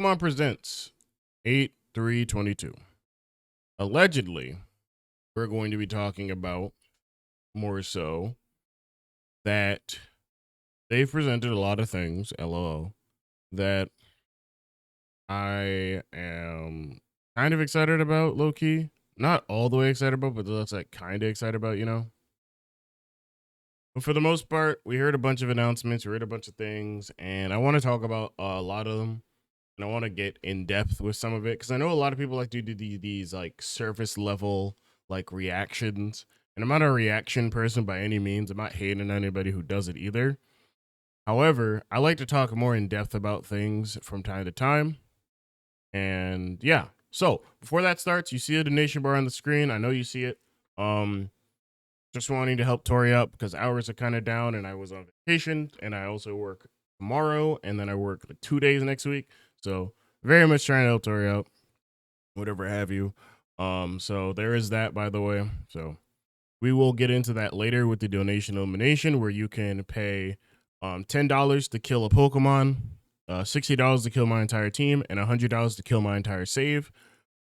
Pokemon Presents 8/3/22. Allegedly, we're going to be talking about more so that they've presented a lot of things, LOL, that I am kind of excited about, low key. Not all the way excited about, but that's like kind of excited about, you know? But for the most part, we heard a bunch of announcements, we heard a bunch of things, and I want to talk about a lot of them. And I want to get in depth with some of it because I know a lot of people like to do these like surface level like reactions. And I'm not a reaction person by any means. I'm not hating on anybody who does it either. However, I like to talk more in depth about things from time to time. And yeah, so before that starts, you see a donation bar on the screen. I know you see it. Just wanting to help Tori out because hours are kind of down and I was on vacation and I also work tomorrow and then I work like 2 days next week. So very much trying to help Tori out, whatever have you. So there is that, by the way. So we will get into that later with the donation elimination where you can pay $10 to kill a Pokemon, $60 to kill my entire team, and $100 to kill my entire save.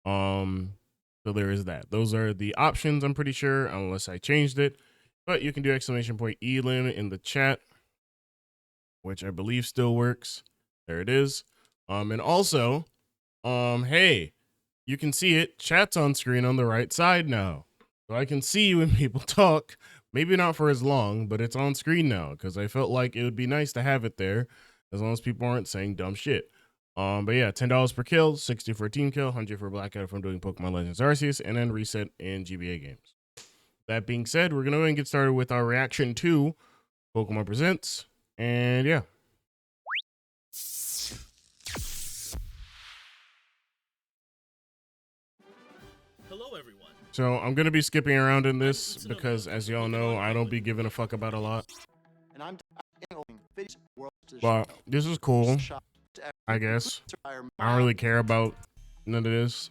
So there is that. Those are the options, I'm pretty sure, unless I changed it. But you can do !elim in the chat, which I believe still works. There it is. And also, hey, you can see it. Chat's on screen on the right side now. So I can see when people talk. Maybe not for as long, but it's on screen now because I felt like it would be nice to have it there as long as people aren't saying dumb shit. But yeah, $10 per kill, 60 for a team kill, 100 for Blackout from doing Pokemon Legends Arceus, and then reset in GBA games. That being said, we're going to go ahead and get started with our reaction to Pokemon Presents. And yeah. Hello, everyone. So I'm going to be skipping around in this because, as y'all know, I don't be giving a fuck about a lot. But this is cool, I guess. I don't really care about none of this.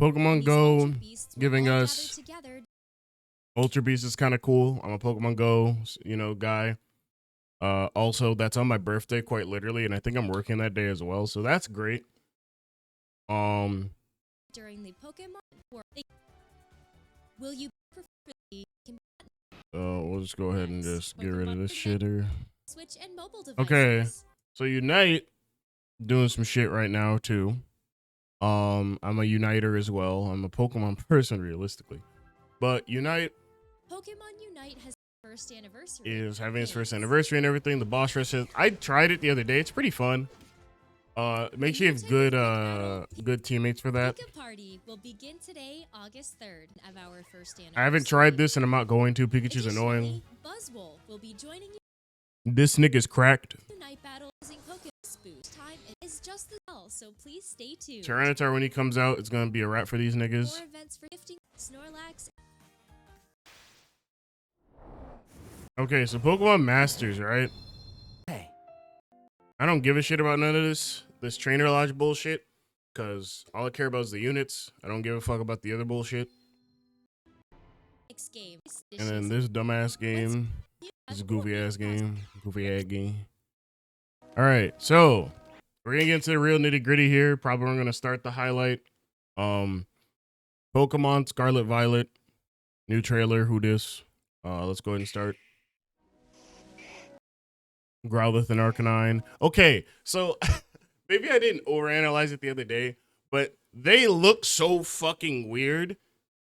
Pokemon Go giving us Ultra Beast is kind of cool. I'm a Pokemon Go, guy. Also, that's on my birthday, quite literally, and I think I'm working that day as well, so that's great. During the Pokemon War, will you we'll just go ahead and just get rid of this shitter. Switch and mobile devices. Okay, so Unite doing some shit right now too. I'm a Uniter as well. I'm a Pokemon person realistically, but Unite has first anniversary. Is having its first anniversary and everything. The boss rush is, I tried it the other day. It's pretty fun. Make sure you have good teammates for that. Pika Party will begin today, August 3rd of our first anniversary. I haven't tried this and I'm not going to. Pikachu's annoying. Buzzwole will be joining you. This nigga's cracked. Night battle using Pokemon boost. Time is just the bell, so please stay tuned. Tyranitar, when he comes out, it's gonna be a wrap for these niggas. More events for gifting Snorlax. Okay, so Pokemon Masters, right? Hey. I don't give a shit about none of this trainer lodge bullshit, because all I care about is the units. I don't give a fuck about the other bullshit. And then this dumbass game, this goofy ass game. All right, so we're gonna get into the real nitty gritty here. Probably we're gonna start the highlight. Pokemon Scarlet Violet, new trailer. Who dis? Let's go ahead and start. Growlithe and Arcanine. Okay, so maybe I didn't overanalyze it the other day, but they look so fucking weird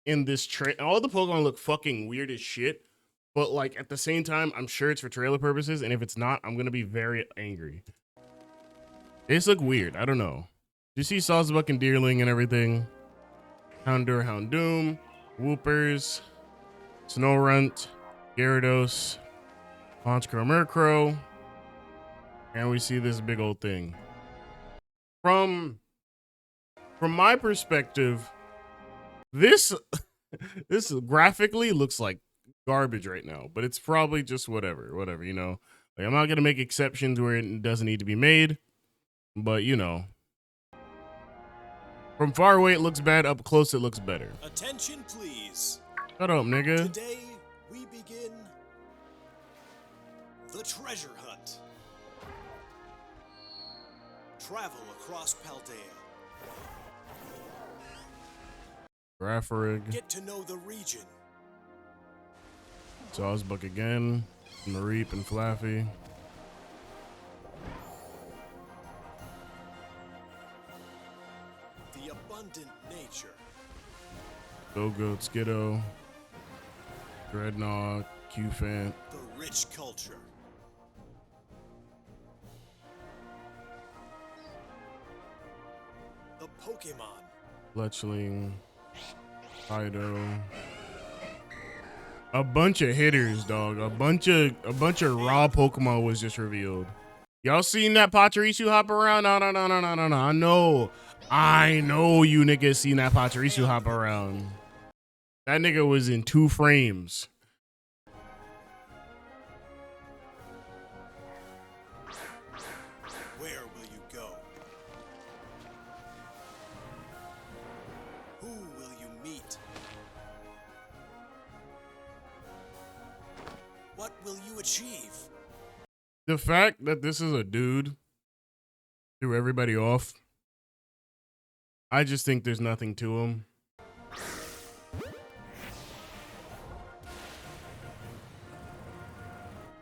in this trailer. All the Pokemon look fucking weird as shit, but like at the same time, I'm sure it's for trailer purposes, and if it's not, I'm gonna be very angry. They just look weird. I don't know. Do you see Sawsbuck and Deerling and everything? Houndour, Houndoom, Woopers, Snorunt, Gyarados, Honchkrow, Murkrow. And we see this big old thing. From my perspective, this graphically looks like garbage right now, but it's probably just whatever, you know. Like, I'm not gonna make exceptions where it doesn't need to be made, but you know. From far away it looks bad, up close it looks better. Attention please. Shut up, nigga. Today we begin the treasure hunt. Travel across Paldea. Grapharig. Get to know the region. Sawsbuck again. Mareep and Flaffy. The abundant nature. Go-Goat, Skiddo. Dreadnought, Q-Fant. The rich culture. The Pokemon. Fletchling. Fido. A bunch of hitters, dog. A bunch of raw Pokemon was just revealed. Y'all seen that Pachirisu hop around? No. I know you niggas seen that Pachirisu hop around. That nigga was in 2 frames. Where will you go? Who will you meet? What will you achieve? The fact that this is a dude threw everybody off. I just think there's nothing to him.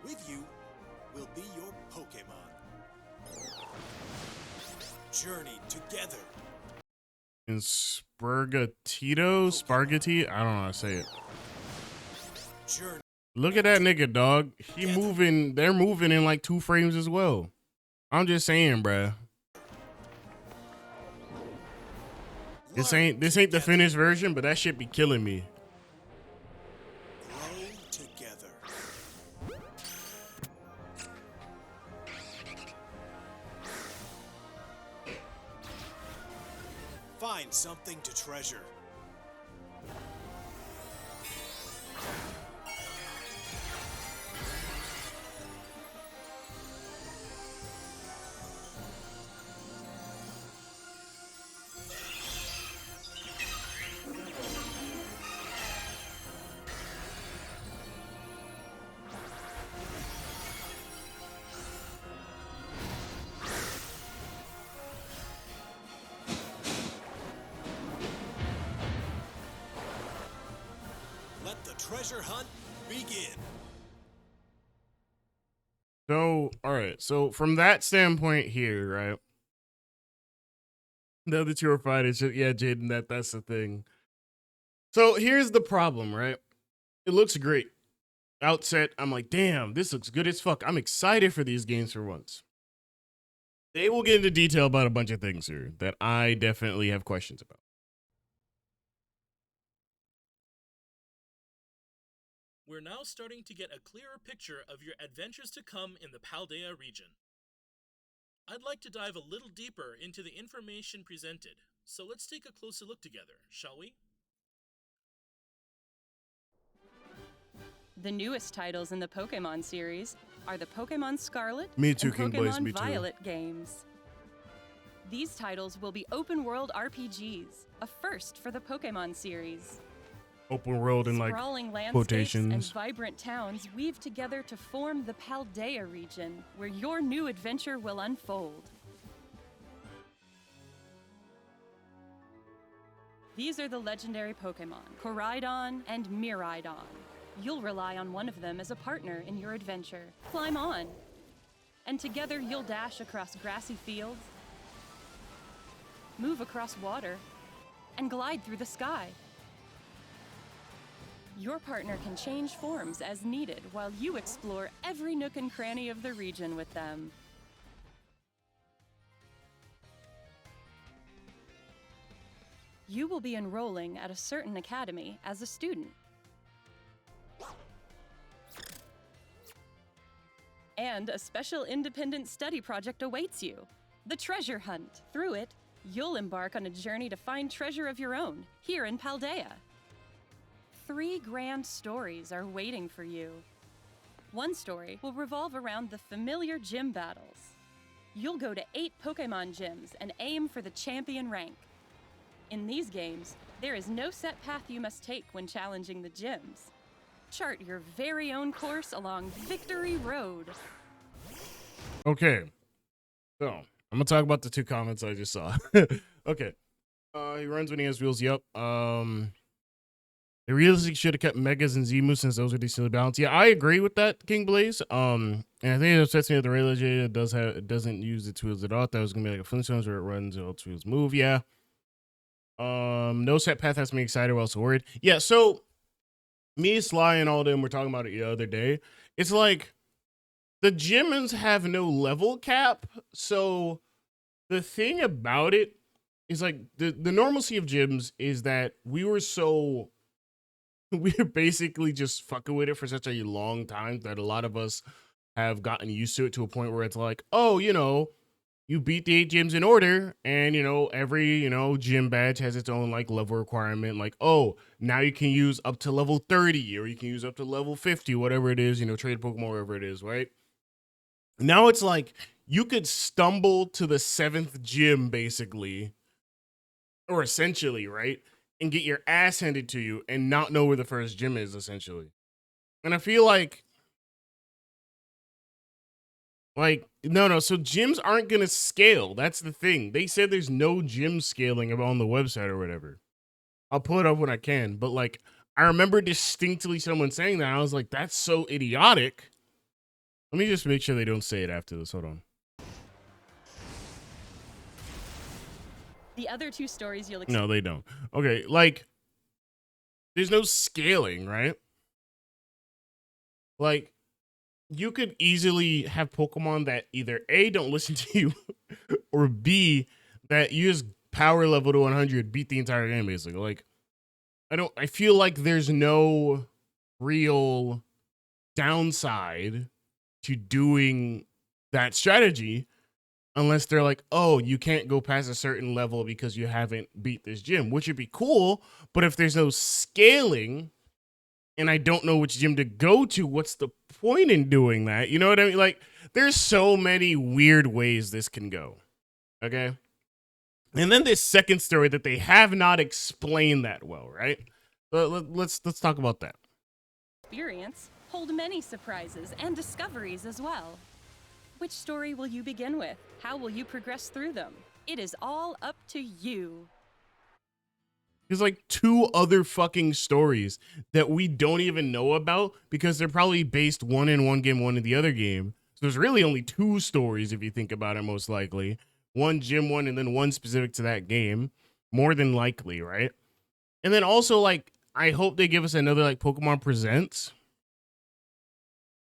With you will be your Pokemon. Journey together. And Spargati? I don't know how to say it. Journey. Look at that nigga, dog. He moving. They're moving in like 2 frames as well. I'm just saying, bruh. This ain't the finished version, but that shit be killing me. Grow together. Find something to treasure. Let the treasure hunt begin. So, all right. So from that standpoint here, right? Now that you're fine, it's just, yeah, Jaden, that's the thing. So here's the problem, right? It looks great. Outset, I'm like, damn, this looks good as fuck. I'm excited for these games for once. They will get into detail about a bunch of things here that I definitely have questions about. We're now starting to get a clearer picture of your adventures to come in the Paldea region. I'd like to dive a little deeper into the information presented, so let's take a closer look together, shall we? The newest titles in the Pokémon series are the Pokémon Scarlet Me too, and King Blaze, Pokémon me too. Violet games. These titles will be open-world RPGs, a first for the Pokémon series. Open world and like Sprawling landscapes quotations. and vibrant towns weave together to form the Paldea region, where your new adventure will unfold. These are the legendary Pokémon, Koraidon and Miraidon. You'll rely on one of them as a partner in your adventure. Climb on, and together you'll dash across grassy fields, move across water, and glide through the sky. Your partner can change forms as needed while you explore every nook and cranny of the region with them. You will be enrolling at a certain academy as a student. And a special independent study project awaits you, the Treasure Hunt. Through it, you'll embark on a journey to find treasure of your own here in Paldea. 3 grand stories are waiting for you. One story will revolve around the familiar gym battles. You'll go to 8 Pokémon gyms and aim for the champion rank. In these games, there is no set path you must take when challenging the gyms. Chart your very own course along Victory Road. Okay. So, I'm gonna talk about the 2 comments I just saw. Okay. He runs when he has wheels. Yep. They realistically should have kept Megas and Zemu since those are decently balanced. Yeah, I agree with that, King Blaze. And I think it upsets me that the Ray Legendary doesn't use its wheels at all. That was gonna be like a Flintstones where it runs all its wheels move. Yeah. No set path has me excited. We're also worried. Yeah. So me, Sly, and all them were talking about it the other day. It's like the gyms have no level cap. So the thing about it is like the normalcy of gyms is that we were basically just fucking with it for such a long time that a lot of us have gotten used to it to a point where it's like, oh, you beat the 8 gyms in order, and every gym badge has its own like level requirement. Like, oh, now you can use up to level 30, or you can use up to level 50, whatever it is, trade Pokemon, wherever it is, right? Now it's like you could stumble to the 7th gym, basically, or essentially, right? And get your ass handed to you and not know where the first gym is, essentially. And I feel like no, so gyms aren't gonna scale. That's the thing. They said there's no gym scaling on the website or whatever. I'll pull it up when I can, but like I remember distinctly someone saying that. I was like, that's so idiotic. Let me just make sure they don't say it after this. Hold on. The other 2 stories you'll No, they don't. Okay, like there's no scaling, right? Like you could easily have Pokemon that either A, don't listen to you, or B, that you just power level to 100, beat the entire game, basically. Like, I feel like there's no real downside to doing that strategy unless they're like, oh, you can't go past a certain level because you haven't beat this gym, which would be cool. But if there's no scaling and I don't know which gym to go to, what's the point in doing that? You know what I mean? Like, there's so many weird ways this can go. Okay. And then this second story that they have not explained that well, right? But let's talk about that. experience hold many surprises and discoveries as well. Which story will you begin with? How will you progress through them? It is all up to you. There's like 2 other fucking stories that we don't even know about because they're probably based one in one game, one in the other game. So there's really only 2 stories if you think about it, most likely. One gym one and then one specific to that game. More than likely, right? And then also, like, I hope they give us another like Pokemon Presents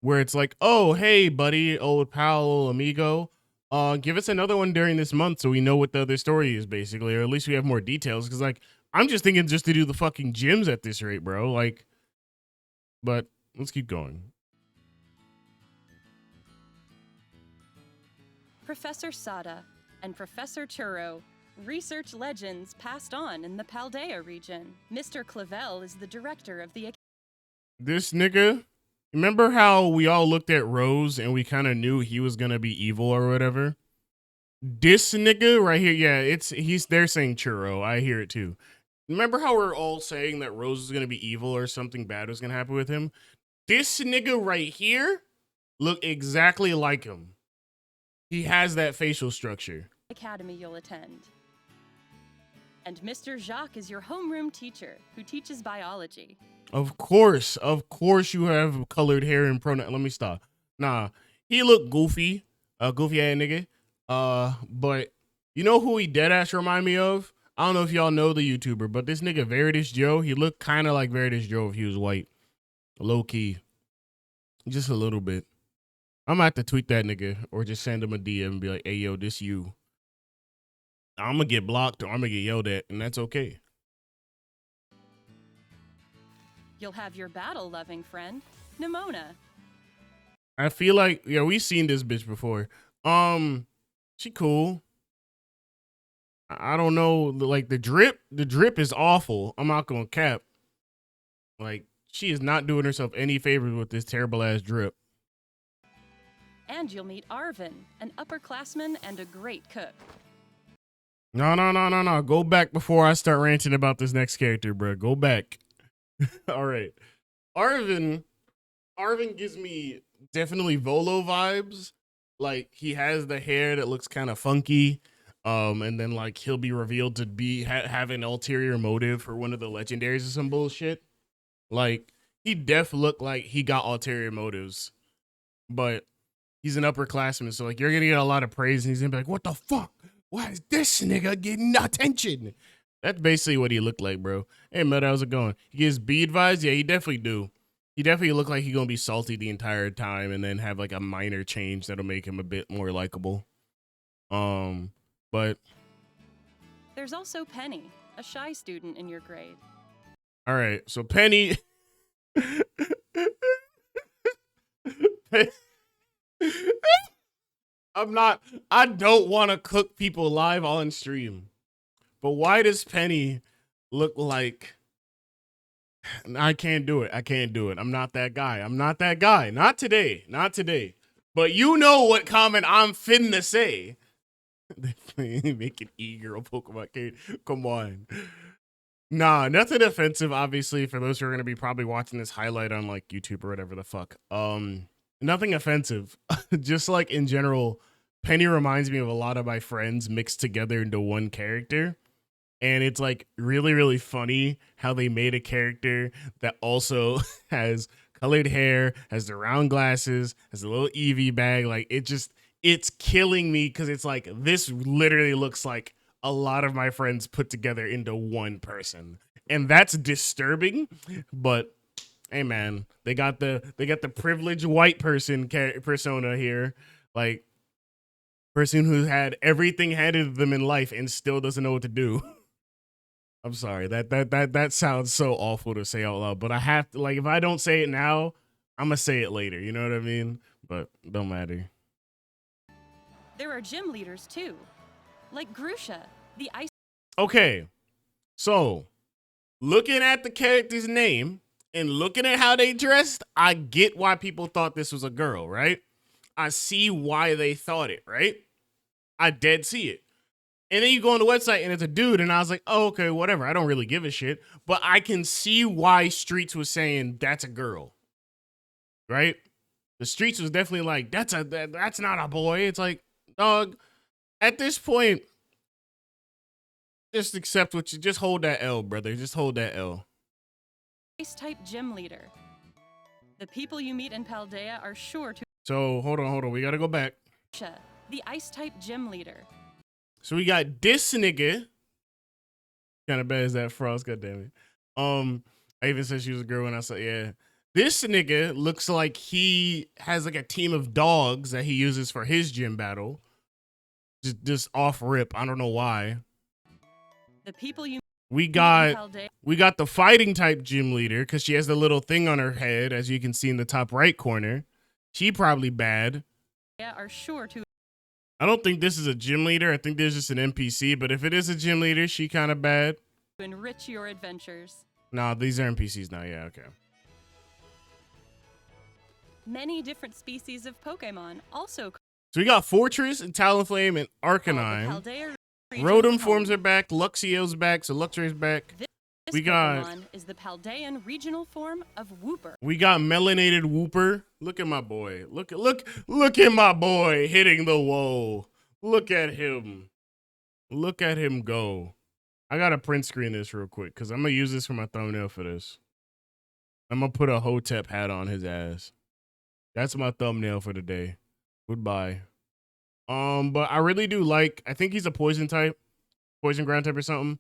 where it's like, oh, hey, buddy, old pal, old amigo. Give us another one during this month so we know what the other story is, basically, or at least we have more details. Because, like, I'm just thinking just to do the fucking gyms at this rate, bro. Like, but let's keep going. Professor Sada and Professor Churro, research legends passed on in the Paldea region. Mr. Clavel is the director of the... This nigga, remember how we all looked at Rose and we kind of knew he was going to be evil or whatever? This nigga right here, yeah, they're saying Churro. I hear it too. Remember how we're all saying that Rose is going to be evil or something bad was going to happen with him? This nigga right here look exactly like him. He has that facial structure. Academy you'll attend. And Mr. Jacques is your homeroom teacher who teaches biology. Of course you have colored hair and pronoun. Let me stop. Nah, he look goofy, goofy ass nigga. But you know who he dead ass remind me of? I don't know if y'all know the YouTuber, but this nigga Veritas Joe, he looked kind of like Veritas Joe if he was white. Low key. Just a little bit. I'm gonna have to tweet that nigga or just send him a DM and be like, hey, yo, this you. I'm gonna get blocked or I'm gonna get yelled at, and that's okay. You'll have your battle-loving friend, Nimona. I feel like, yeah, we've seen this bitch before. She cool. I don't know, like the drip is awful. I'm not gonna cap. Like, she is not doing herself any favors with this terrible ass drip. And you'll meet Arvin, an upperclassman and a great cook. No. Go back before I start ranting about this next character, bro. Go back. All right. Arvin gives me definitely Volo vibes, Like he has the hair that looks kind of funky. And then like he'll be revealed to be have an ulterior motive for one of the legendaries or some bullshit. Like he def looked like he got ulterior motives, but he's an upperclassman, so like you're gonna get a lot of praise, and he's gonna be like, "What the fuck? Why is this nigga getting attention?" That's basically what he looked like, bro. Hey, Mud, how's it going? He gives bead vibes. Yeah, he definitely do. He definitely look like he gonna be salty the entire time, and then have like a minor change that'll make him a bit more likable. But There's also Penny, a shy student in your grade. all right, so Penny. I don't want to cook people live on stream, but why does Penny look like? I can't do it. I can't do it. I'm not that guy. I'm not that guy. Not today. Not today. But you know what comment I'm finna say. They make an e-girl Pokemon character. Come on. Nah, nothing offensive, obviously, for those who are going to be probably watching this highlight on like YouTube or whatever the fuck. Nothing offensive. Just like in general, Penny reminds me of a lot of my friends mixed together into one character. And it's like really, really funny how they made a character that also has colored hair, has the round glasses, has a little Eevee bag. Like it's killing me because it's like this literally looks like a lot of my friends put together into one person. And that's disturbing, but hey man, they got the privileged white person persona here. Like person who had everything handed to them in life and still doesn't know what to do. I'm sorry. That sounds so awful to say out loud, but I have to, like, if I don't say it now, I'm gonna say it later. You know what I mean? But don't matter. There are gym leaders too, like Grusha, the ice. Okay, so looking at the character's name and looking at how they dressed, I get why people thought this was a girl, right? I see why they thought it, right? I dead see it. And then you go on the website and it's a dude, and I was like, oh, okay, whatever. I don't really give a shit. But I can see why Streets was saying that's a girl, right? The Streets was definitely like, that's not a boy. It's like, dog, at this point, just accept what you, just hold that L, brother. Just hold that L. Ice-type gym leader. The people you meet in Paldea are sure to. So hold on. We gotta go back. The ice-type gym leader. So we got this nigga. Kind of bad as that Frost, goddammit. I even said she was a girl when I said, yeah. This nigga looks like he has like a team of dogs that he uses for his gym battle. Just off rip. I don't know why. The people you we got the fighting type gym leader because she has the little thing on her head, as you can see in the top right corner. She probably bad. Are sure to. I don't think this is a gym leader. I think there's just an NPC, but if it is a gym leader, she kind of bad. To enrich your adventures. Nah, these are NPCs now. Yeah, okay. Many different species of Pokemon also. So we got Fortress and Talonflame and Arcanine. Rotom forms are back. Luxio's back. So Luxray's back. This Pokemon is the Paldean regional form of Wooper. We got melanated Wooper. Look at my boy. Look at my boy hitting the wall. Look at him. Look at him go. I gotta print screen this real quick because I'm gonna use this for my thumbnail for this. I'm gonna put a Hotep hat on his ass. That's my thumbnail for the day. Goodbye. But I really do like, I think he's a poison type, poison ground type or something.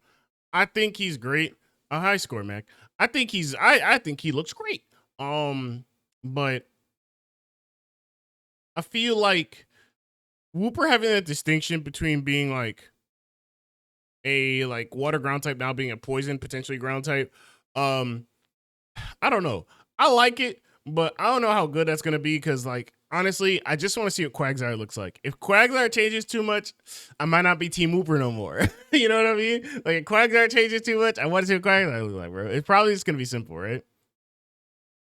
I think he's great. A high score, Mac. I think he looks great. But I feel like Wooper having that distinction between being like a like water ground type now being a poison potentially ground type. I don't know. I like it, but I don't know how good that's gonna be because like honestly, I just want to see what Quagsire looks like. If Quagsire changes too much, I might not be Team Wooper no more. You know what I mean? Like if Quagsire changes too much, I want to see what Quagsire looks like, bro. It's probably just gonna be simple, right?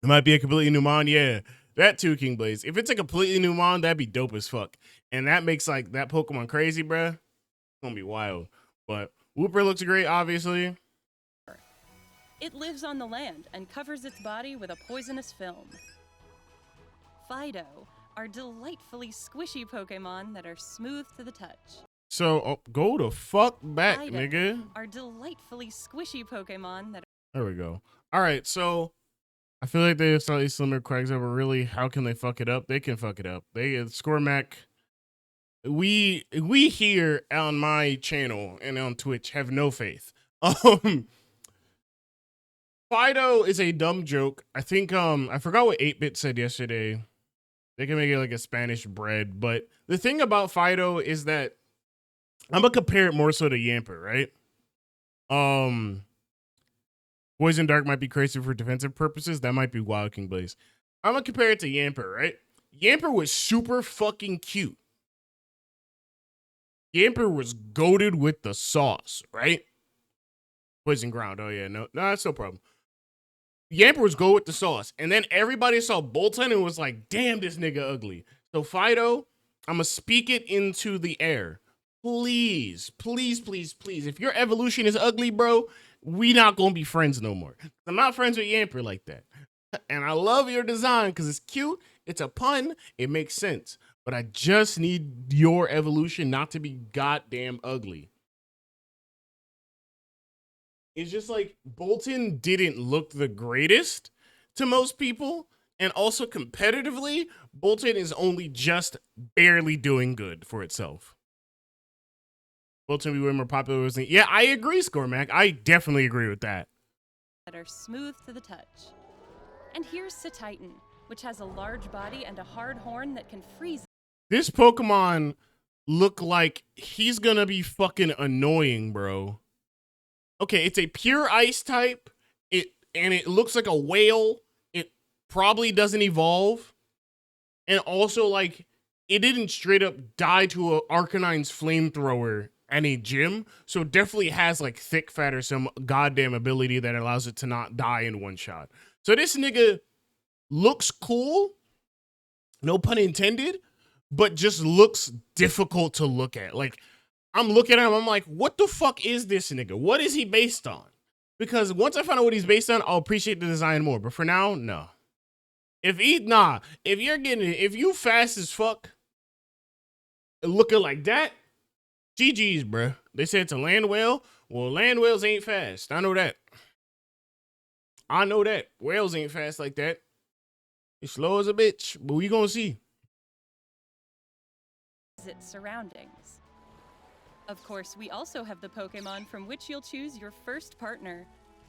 It might be a completely new mon, yeah. That too, King Blaze. If it's a completely new mon, that'd be dope as fuck. And that makes like that Pokemon crazy, bruh. It's gonna be wild. But Wooper looks great, obviously. It lives on the land and covers its body with a poisonous film. Fido, are delightfully squishy Pokemon that are smooth to the touch. So go the fuck back, Fido nigga. are delightfully squishy Pokemon that There we go. All right, so I feel like they have slightly slimmer Quagsire, but really, how can they fuck it up? They can fuck it up. They Scormac. We here on my channel and on Twitch have no faith. Fido is a dumb joke. I think I forgot what 8-Bit said yesterday. They can make it like a Spanish bread, but the thing about Fido is that I'm gonna compare it more so to Yamper, right? Poison Dark might be crazy for defensive purposes. That might be Wild King Blaze. I'm gonna compare it to Yamper, right? Yamper was super fucking cute. Yamper was goated with the sauce, right? Poison Ground. Oh yeah, no, that's no problem. Yamper was go with the sauce, and then everybody saw Bolton and was like, "Damn, this nigga ugly." So Fido, I'm gonna speak it into the air. Please, please, please, please. If your evolution is ugly, bro, we not gonna be friends no more. I'm not friends with Yamper like that. And I love your design because it's cute. It's a pun. It makes sense. But I just need your evolution not to be goddamn ugly. It's just like Bolton didn't look the greatest to most people. And also competitively, Bolton is only just barely doing good for itself. Bolton be way more popular. Yeah, I agree, Scormac. I definitely agree with that. that are smooth to the touch. And here's Titan, which has a large body and a hard horn that can freeze. This Pokemon look like he's gonna be fucking annoying, bro. Okay, it's a pure ice type. It looks like a whale. It probably doesn't evolve. And also, like, it didn't straight up die to a Arcanine's flamethrower at a gym. So it definitely has like thick fat or some goddamn ability that allows it to not die in one shot. So this nigga looks cool, no pun intended, but just looks difficult to look at. Like, I'm looking at him, I'm like, what the fuck is this nigga? What is he based on? Because once I find out what he's based on, I'll appreciate the design more. But for now, no. If you fast as fuck, looking like that, GG's, bruh. They said it's a land whale. Well, land whales ain't fast. I know that. Whales ain't fast like that. It's slow as a bitch, but we gonna see. Its surroundings. Of course, we also have the Pokemon from which you'll choose your first partner,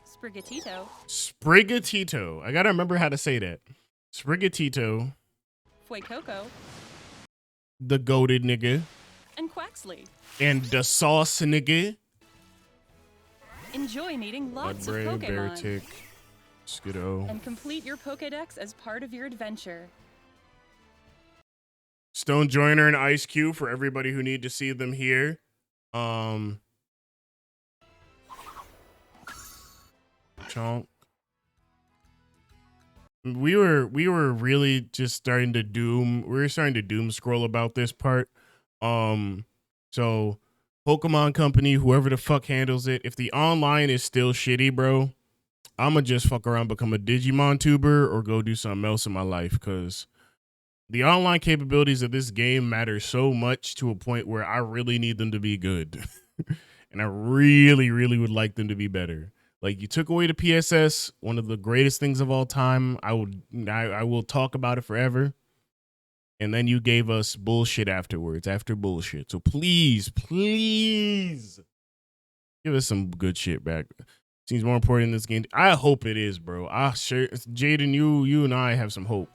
Sprigatito, Sprigatito. I gotta remember how to say that. Sprigatito, Fuecoco, the goated nigga, and Quaxley. and the sauce nigga. Enjoy meeting lots of Mudbray, Pokemon. Beartick, Skiddo. And complete your Pokedex as part of your adventure. Stone Joiner and Ice Cube for everybody who need to see them here. Chonk. We were really just starting to doom scroll about this part. So Pokemon Company, whoever the fuck handles it, if the online is still shitty, bro, I'ma just fuck around, become a Digimon tuber, or go do something else in my life, because the online capabilities of this game matter so much to a point where I really need them to be good. And I really, really would like them to be better. Like, you took away the PSS, one of the greatest things of all time. I will talk about it forever. And then you gave us bullshit after bullshit. So please, please give us some good shit back. Seems more important in this game. I hope it is, bro. Jaden, you and I have some hope.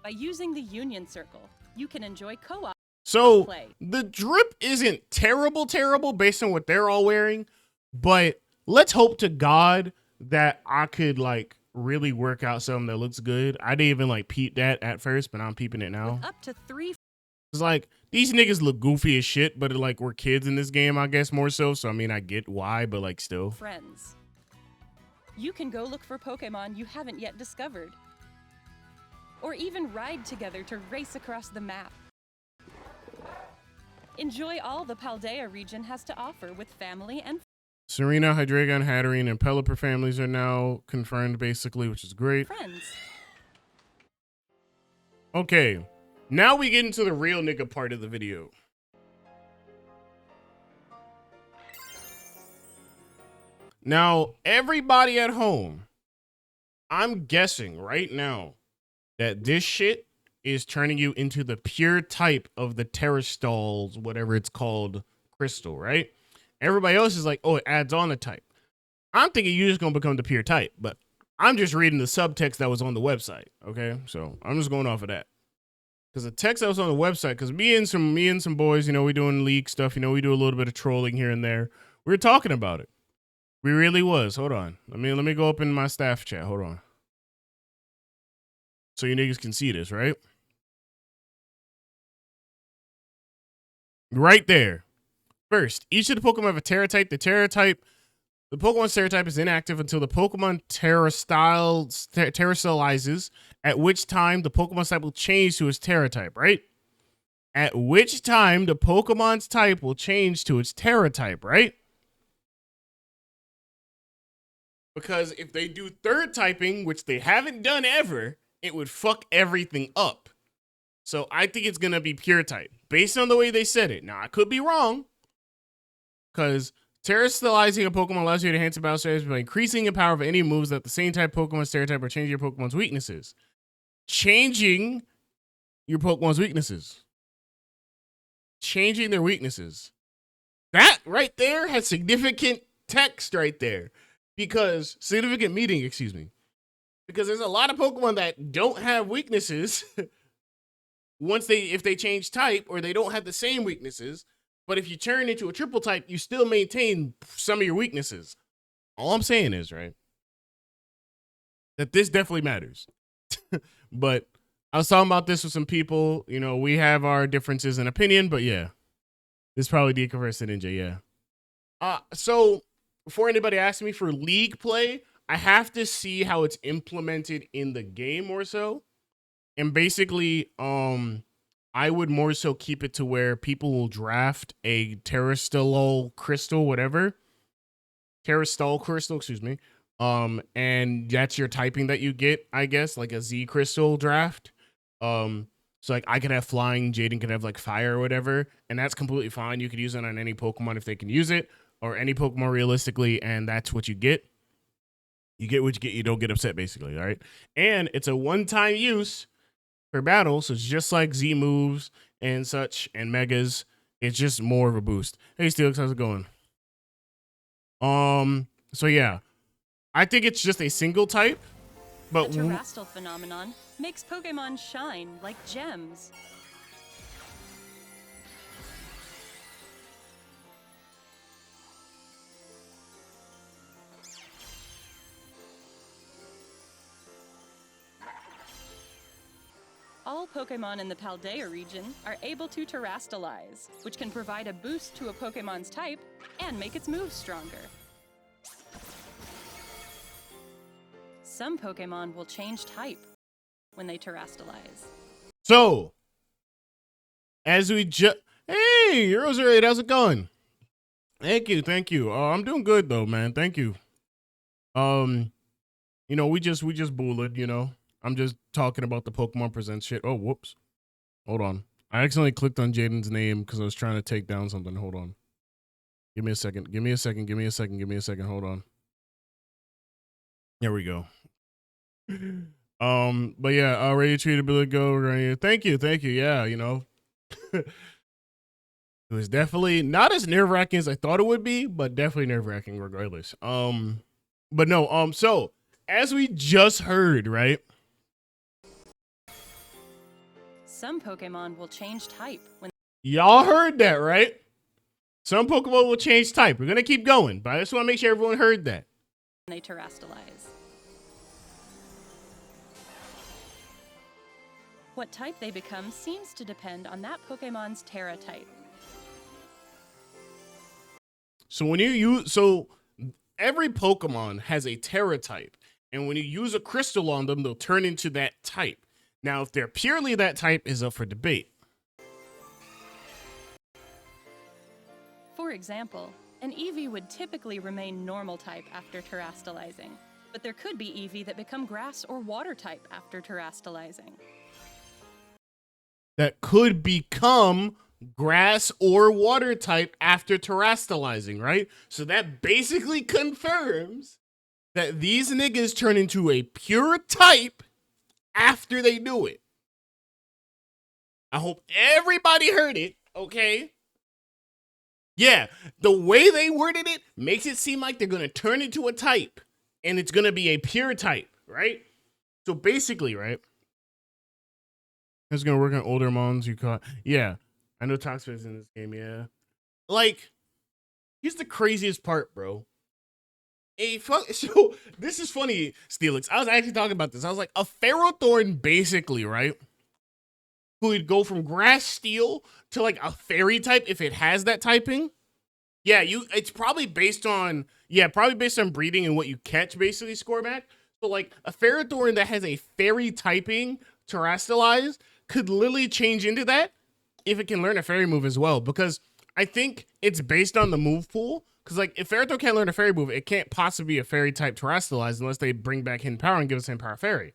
By using the Union Circle, you can enjoy co-op So play. the drip isn't terrible based on what they're all wearing, but let's hope to God that I could like really work out something that looks good. I didn't even like peep that at first, but I'm peeping it now. Up to 3 It's like these niggas look goofy as shit, but like we're kids in this game, I guess more so. So I mean, I get why, but like still. friends. You can go look for Pokemon you haven't yet discovered. Or even ride together to race across the map. Enjoy all the Paldea region has to offer with family and Serena, Hydreigon, Hatterene, and Pelipper families are now confirmed, basically, which is great. friends. Okay, now we get into the real nigga part of the video. Now, everybody at home, I'm guessing right now that this shit is turning you into the pure type of the Terrastal's, whatever it's called, crystal, right? Everybody else is like, oh, it adds on a type. I'm thinking you're just gonna become the pure type, but I'm just reading the subtext that was on the website, okay? So I'm just going off of that. Because the text that was on the website, because me and some boys, you know, we doing league stuff, you know, we do a little bit of trolling here and there. We were talking about it. We really was. Hold on. Let me go up in my staff chat. Hold on. So you niggas can see this, right? Right there. First, each of the Pokemon have a Tera type. The Pokemon's Tera type is inactive until the Pokemon terastallizes, at which time the Pokemon's type will change to its Tera type, right? At which time the Pokemon's type will change to its Tera type, right? Because if they do third typing, which they haven't done ever, it would fuck everything up. So I think it's going to be pure type, based on the way they said it. Now, I could be wrong, because terastallizing a Pokemon allows you to enhance the battle strategy by increasing the power of any moves that the same type Pokemon's Tera type or changing your Pokemon's weaknesses. Changing your Pokemon's weaknesses. Changing their weaknesses. That right there has significant text right there. Because, significant meaning, excuse me. Because there's a lot of Pokemon that don't have weaknesses if they change type, or they don't have the same weaknesses. But if you turn into a triple type, you still maintain some of your weaknesses. All I'm saying is, right, that this definitely matters. But I was talking about this with some people. You know, we have our differences in opinion, but yeah. This probably Deconverse Ninja, yeah. So before anybody asks me for league play, I have to see how it's implemented in the game more so. And basically, I would more so keep it to where people will draft a Terrastall crystal, whatever. Terrastall crystal, excuse me. And that's your typing that you get, I guess, like a Z crystal draft. So like I could have flying, Jaden could have like fire or whatever, and that's completely fine. You could use it on any Pokemon if they can use it, or any Pokemon realistically, and that's what you get. You get what you get, you don't get upset, basically, all right? And it's a one-time use per battle, so it's just like Z moves and such, and Megas. It's just more of a boost. Hey, Steelix, how's it going? So yeah, I think it's just a single type, but The Terastal phenomenon makes Pokemon shine like gems. All Pokemon in the Paldea region are able to terastallize, which can provide a boost to a Pokemon's type and make its moves stronger. Some Pokemon will change type when they terastallize. so as we hey, Roserade, how's it going? Thank you. I'm doing good though, man. Thank you. You know, we just bullied, you know. I'm just talking about the Pokemon Presents shit. Oh, whoops. Hold on. I accidentally clicked on Jaden's name because I was trying to take down something. Hold on. Give me a second. Hold on. There we go. But yeah, ready to treatability go. We're gonna thank you. Yeah, you know. It was definitely not as nerve-wracking as I thought it would be, but definitely nerve-wracking regardless. But no, so as we just heard, right? Some Pokemon will change type when Y'all heard that, right? Some Pokemon will change type. We're gonna keep going, but I just want to make sure everyone heard that. they terastallize. What type they become seems to depend on that Pokemon's Tera type. So every Pokemon has a Tera type, and when you use a crystal on them, they'll turn into that type. Now, if they're purely that type is up for debate. For example, an Eevee would typically remain normal type after terastallizing, but there could be Eevee that become grass or water type after terastallizing. that could become grass or water type after terastallizing, right? So that basically confirms that these niggas turn into a pure type after they do it. I hope everybody heard it, okay? Yeah, the way they worded it makes it seem like they're going to turn into a type, and it's going to be a pure type, right? So basically, right, it's going to work on older mons you caught. Yeah, I know Toxfield's in this game, yeah. Like, here's the craziest part, bro. So this is funny, Steelix. I was actually talking about this. I was like, a Ferrothorn basically, right, who would go from grass steel to like a fairy type if it has that typing. Yeah, it's probably based on breeding and what you catch, basically, score back. So like a Ferrothorn that has a fairy typing terastallize could literally change into that if it can learn a fairy move as well, because I think it's based on the move pool. Because like if Ferrothorn can't learn a fairy move, it can't possibly be a fairy type terastallize unless they bring back hidden power and give us hidden power fairy.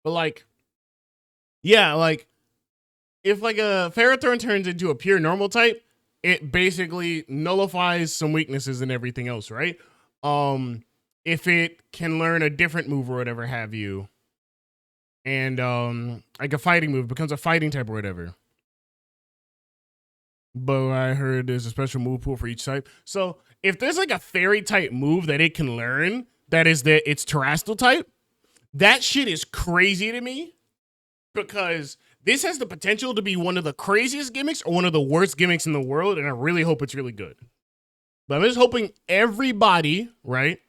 But like, yeah, like if like a Ferrothorn turns into a pure normal type, it basically nullifies some weaknesses and everything else, right? If it can learn a different move or whatever have you, and like a fighting move becomes a fighting type or whatever. But I heard there's a special move pool for each type. So if there's like a fairy type move that it can learn, that is that it's terrestrial type, that shit is crazy to me, because this has the potential to be one of the craziest gimmicks or one of the worst gimmicks in the world, and I really hope it's really good. But I'm just hoping everybody, right?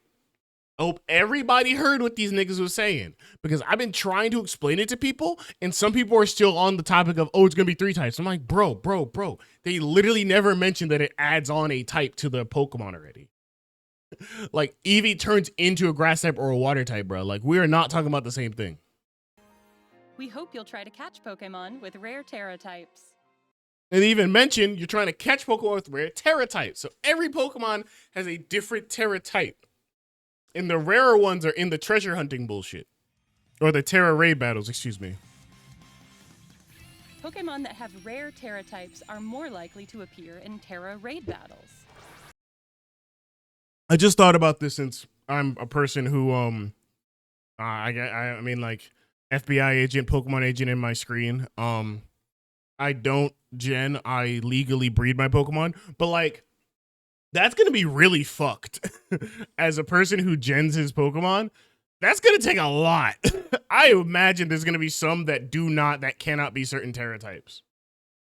I hope everybody heard what these niggas was saying, because I've been trying to explain it to people, and some people are still on the topic of, oh, it's going to be 3 types. I'm like, bro. They literally never mentioned that it adds on a type to the Pokemon already. Like, Eevee turns into a grass type or a water type, bro. Like, we are not talking about the same thing. We hope you'll try to catch Pokemon with rare Tera types. And they even mentioned you're trying to catch Pokemon with rare Tera types. So every Pokemon has a different Tera type. And the rarer ones are in the treasure hunting bullshit. Or the Tera Raid Battles, excuse me. Pokemon that have rare Tera types are more likely to appear in Tera Raid Battles. I just thought about this since I'm a person who, I mean, like, FBI agent, Pokemon agent in my screen. I don't gen, I legally breed my Pokemon, but like, that's gonna be really fucked. As a person who gens his Pokemon, that's gonna take a lot. I imagine there's gonna be some that cannot be certain Tera types.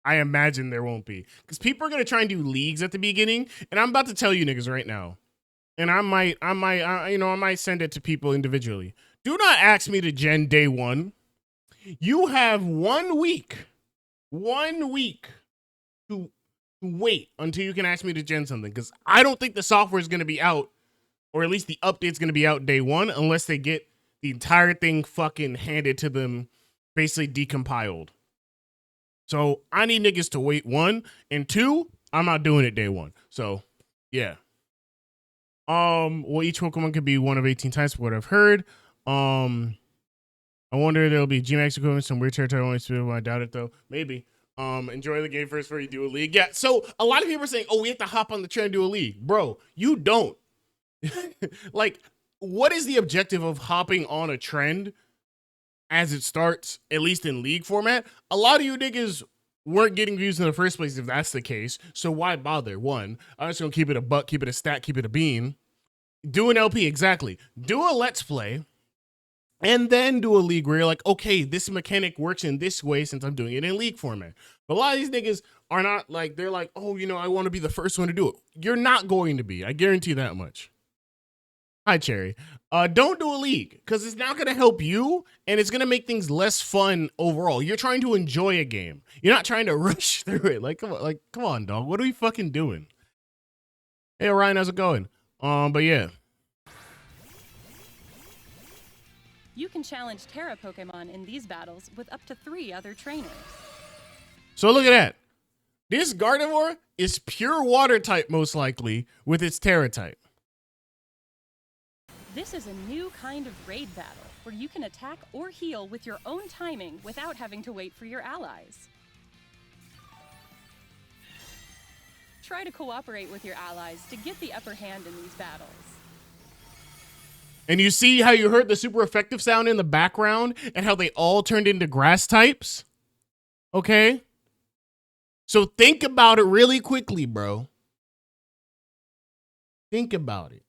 I imagine there won't be, because people are gonna try and do leagues at the beginning, and I'm about to tell you niggas right now, and I might send it to people individually. Do not ask me to gen day 1. You have 1 week to wait until you can ask me to gen something, because I don't think the software is going to be out, or at least the update's going to be out day 1, unless they get the entire thing fucking handed to them, basically decompiled. So I need niggas to wait 1, and 2, I'm not doing it day 1. So yeah. Well, each Pokemon could be 1 of 18 types, from what I've heard. I wonder if there'll be G-Max equipment, some weird territory only to I doubt it though. Maybe. Enjoy the game first before you do a league. Yeah, so a lot of people are saying, oh, we have to hop on the trend and do a league. Bro, you don't. Like, what is the objective of hopping on a trend as it starts, at least in league format? A lot of you niggas weren't getting views in the first place if that's the case. So why bother? 1, I'm just gonna keep it a buck, keep it a stat, keep it a bean. Do an LP, exactly. Do a Let's Play. And then do a league where you're like, okay, this mechanic works in this way since I'm doing it in league format. But a lot of these niggas are not like, they're like, oh, I want to be the first one to do it. You're not going to be. I guarantee that much. Hi, Cherry. Don't do a league, because it's not going to help you, and it's going to make things less fun overall. You're trying to enjoy a game. You're not trying to rush through it. Like, come on, dog. What are we fucking doing? Hey, Orion, how's it going? But yeah. You can challenge Tera Pokemon in these battles with up to 3 other trainers. So look at that. This Gardevoir is pure water type, most likely, with its Tera type. This is a new kind of raid battle, where you can attack or heal with your own timing without having to wait for your allies. Try to cooperate with your allies to get the upper hand in these battles. And you see how you heard the super effective sound in the background and how they all turned into grass types? Okay? So think about it really quickly, bro. Think about it.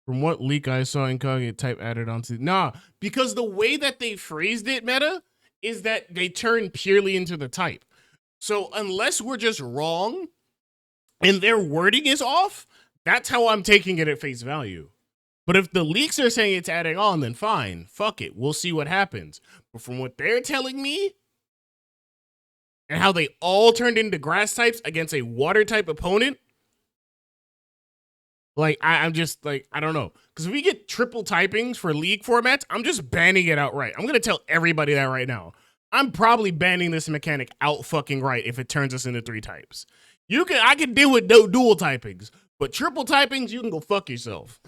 From what leak I saw, Incog type added onto... Nah, because the way that they phrased it, Meta, is that they turn purely into the type. So unless we're just wrong and their wording is off, that's how I'm taking it at face value. But if the leaks are saying it's adding on, then fine. Fuck it. We'll see what happens. But from what they're telling me and how they all turned into grass types against a water type opponent, like, I'm just like, I don't know. Because if we get triple typings for league formats, I'm just banning it outright. I'm going to tell everybody that right now. I'm probably banning this mechanic out fucking right if it turns us into 3 types. I can deal with no dual typings, but triple typings, you can go fuck yourself.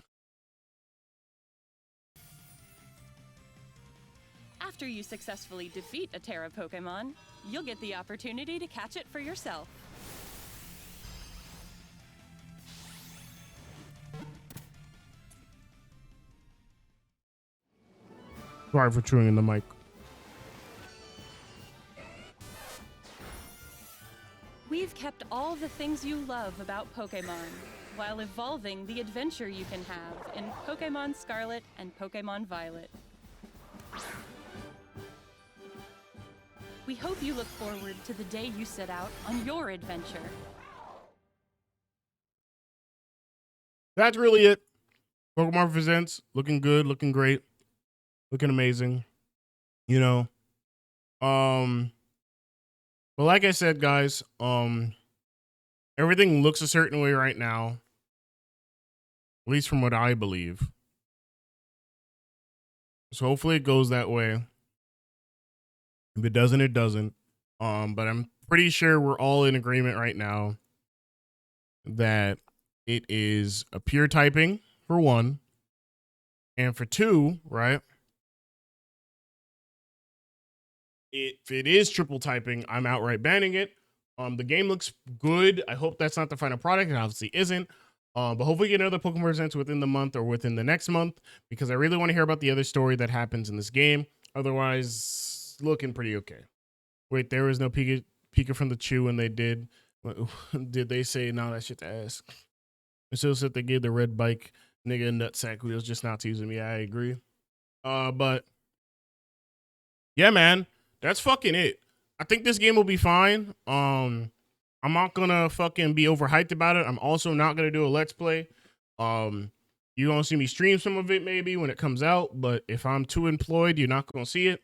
After you successfully defeat a Tera Pokémon, you'll get the opportunity to catch it for yourself. Sorry for chewing in the mic. We've kept all the things you love about Pokémon, while evolving the adventure you can have in Pokémon Scarlet and Pokémon Violet. We hope you look forward to the day you set out on your adventure. That's really it. Pokemon Presents, looking good, looking great, looking amazing. You know, but like I said, guys, everything looks a certain way right now, at least from what I believe. So hopefully it goes that way. If it doesn't, it doesn't. But I'm pretty sure we're all in agreement right now that it is a pure typing for 1, and for 2, right? If it is triple typing, I'm outright banning it. The game looks good. I hope that's not the final product. It obviously isn't. But hopefully get another Pokemon Presents within the month or within the next month, because I really want to hear about the other story that happens in this game. Otherwise, looking pretty okay. Wait, there was no Pika from the Chew, and they did. Did they say, no, that shit's ass? It still said they gave the red bike nigga nutsack wheels just not to use them. Yeah, I agree. But yeah, man. That's fucking it. I think this game will be fine. I'm not gonna fucking be overhyped about it. I'm also not gonna do a let's play. You're gonna see me stream some of it maybe when it comes out, but if I'm too employed, you're not gonna see it.